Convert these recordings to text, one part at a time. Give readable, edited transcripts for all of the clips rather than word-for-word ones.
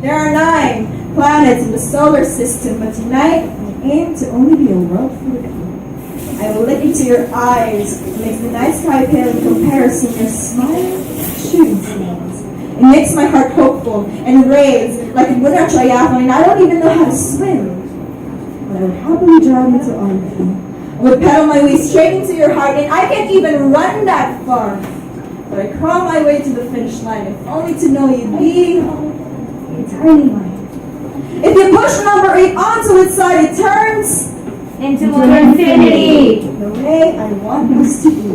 There are 9 planets in the solar system, but tonight I aim to only be a world full of you. I will look into your eyes. It makes the night sky pale in comparison. Your smile, shooting stars. It makes my heart hopeful and raise like it would a triathlon, and I don't even know how to swim. But I would happily drown into all of you. I would pedal my way straight into your heart, and I can't even run that far. But I crawl my way to the finish line, if only to know you'd be entirely mine. If you push number 8 onto its side, it turns into infinity. The way I want us to be,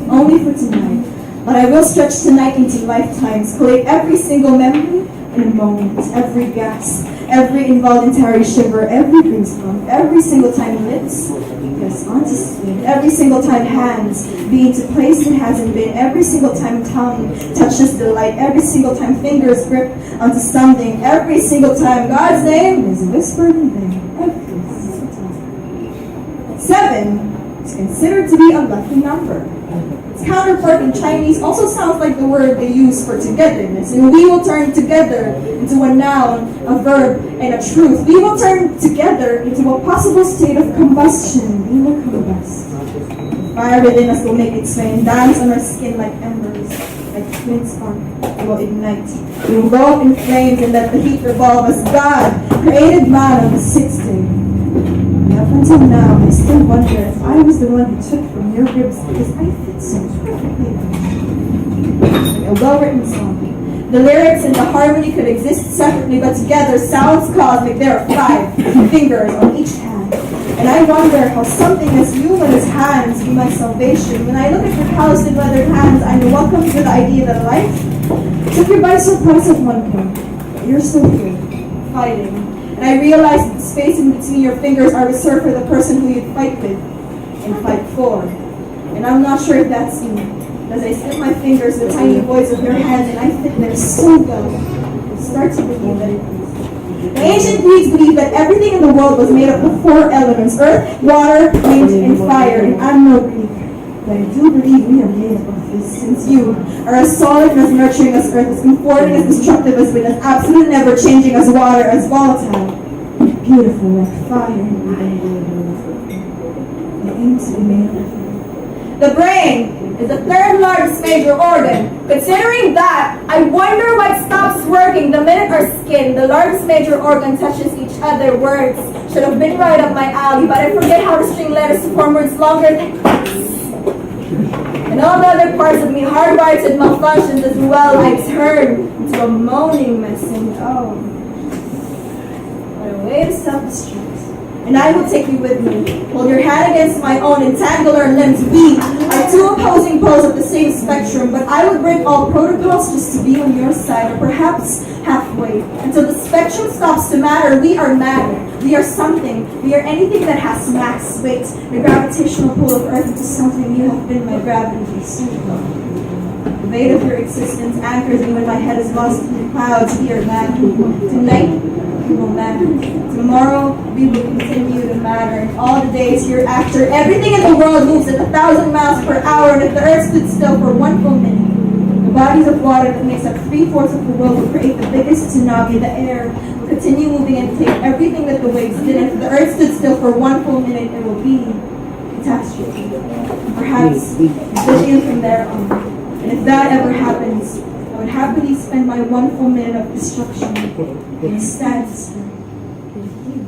only for tonight. But I will stretch tonight into lifetimes, collate every single memory in a moment, every gasp, every involuntary shiver, every goosebump, every single time lips press onto skin, every single time hands beat to place it hasn't been, every single time tongue touches the light, every single time fingers grip onto something, every single time God's name is whispered in vain, every single time. 7 is considered to be a lucky number. Its counterpart in Chinese also sounds like the word they use for togetherness. And we will turn together into a noun, a verb, and a truth. We will turn together into a possible state of combustion. We will combust. The fire within us will make its way and dance on our skin like embers, like twin spark. It will ignite. We will go up in flames and let the heat revolve as God created man on the 6th day. Up until now, I still wonder if I was the one who took from your ribs because I fit so perfectly. A well-written song. The lyrics and the harmony could exist separately, but together sounds cosmic. There are 5 fingers on each hand. And I wonder how something as human as hands be my salvation. When I look at your calloused and weathered hands, I know what comes with the idea that life took you by surprise at one point. But you're still here, fighting. And I realize that the space in between your fingers are reserved for the person who you'd fight with and fight for. And I'm not sure if that's me. As I slip my fingers to the tiny voids of your hands and I fit there so well, I start to believe that it is. The ancient Greeks believed that everything in the world was made up of 4 elements: earth, water, wind, and fire. And I'm no Greek, but I do believe we are made up of this, since you are as solid and as nurturing as earth, as comforting, as destructive as wind, as absolute, never changing as water, as volatile, beautiful like fire. I aim to be made of you. The brain is the 3rd largest major organ. Considering that, I wonder why it stops working the minute our skin, the largest major organ, touches each other. Words should have been right up my alley, but I forget how to string letters to form words longer than and all the other parts of me hardwired to malfunctions as well. I turn into a moaning mess, and oh, what a way to self-destruct. And I will take you with me. Hold your hand against my own, entangle our limbs. We are 2 opposing poles of the same spectrum, but I would break all protocols just to be on your side, or perhaps halfway. Until the spectrum stops to matter, we are matter. We are something. We are anything that has mass weight. The gravitational pull of Earth into something. You have been my gravity for so long. The weight of your existence anchors me when my head is lost in the clouds. We are matter. Tonight, we will matter. Tomorrow, we will continue to matter. And all the days hereafter, everything in the world moves at 1,000 miles per hour. And if the Earth stood still for 1 full minute, the bodies of water that makes up 3/4 of the world will create the biggest tsunami. The air will continue moving and take everything that the waves did. And if the Earth stood still for 1 full minute, it will be catastrophe. Perhaps a billion from there on. And if that ever happens, I would happily spend my 1 full minute of destruction in a standstill with you.